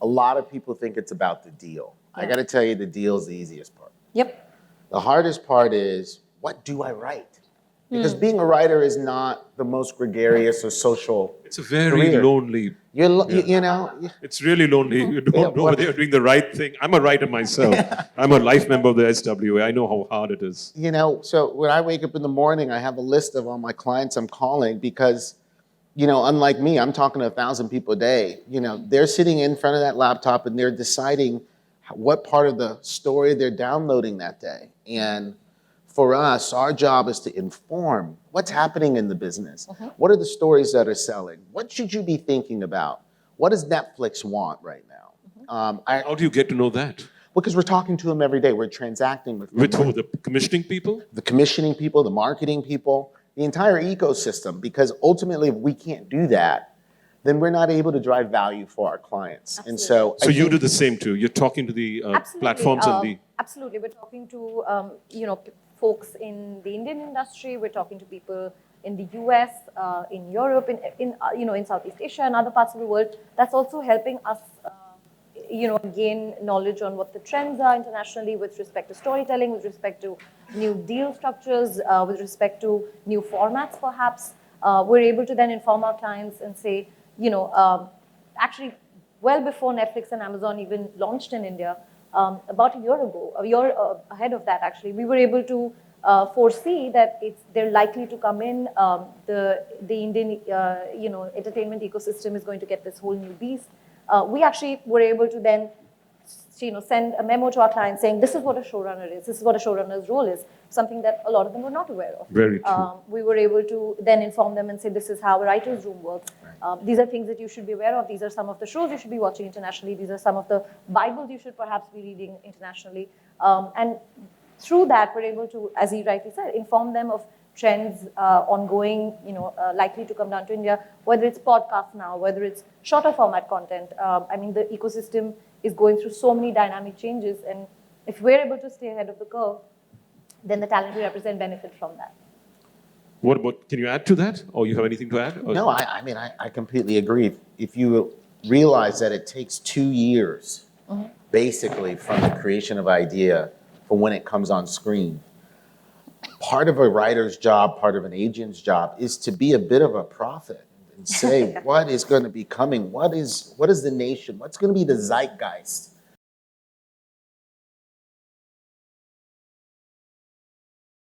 a lot of people think it's about the deal. Yeah. I got to tell you, the deal is the easiest part. Yep. The hardest part is, what do I write? Because being a writer is not the most gregarious or social. It's a very career. lonely. You know. It's really lonely. You don't know whether you're doing the right thing. I'm a writer myself. I'm a life member of the SWA. I know how hard it is. You know, so when I wake up in the morning, I have a list of all my clients I'm calling because, you know, unlike me, I'm talking to 1,000 people a day. You know, they're sitting in front of that laptop and they're deciding what part of the story they're downloading that day. And for us, our job is to inform what's happening in the business. What are the stories that are selling? What should you be thinking about? What does Netflix want right now? How do you get to know that? Because we're talking to them every day. We're transacting with them. With who? The commissioning people? The commissioning people, the marketing people, the entire ecosystem. Because ultimately, if we can't do that, then we're not able to drive value for our clients. Absolutely. And so, So you do the same too. You're talking to the platforms and the. Absolutely, we're talking to folks in the Indian industry. We're talking to people in the US, in Europe, in Southeast Asia and other parts of the world. That's also helping us, gain knowledge on what the trends are internationally with respect to storytelling, with respect to new deal structures, with respect to new formats, perhaps. We're able to then inform our clients and say, actually, well before Netflix and Amazon even launched in India, about a year ahead of that, actually, we were able to foresee that they're likely to come in. The Indian, entertainment ecosystem is going to get this whole new beast. We actually were able to then, send a memo to our clients saying, this is what a showrunner is. This is what a showrunner's role is. Something that a lot of them were not aware of. Very true. We were able to then inform them and say, this is how a writer's room works. These are things that you should be aware of. These are some of the shows you should be watching internationally. These are some of the Bibles you should perhaps be reading internationally. And through that, we're able to, as he rightly said, inform them of trends ongoing, likely to come down to India, whether it's podcasts now, whether it's shorter format content. The ecosystem is going through so many dynamic changes. And if we're able to stay ahead of the curve, then the talent we represent benefit from that. What about, can you add to that? Or you have anything to add? No, I completely agree. If you realize that it takes 2 years, basically, from the creation of idea for when it comes on screen, part of a writer's job, part of an agent's job is to be a bit of a prophet and say, what is going to be coming? What is the nation? What's going to be the zeitgeist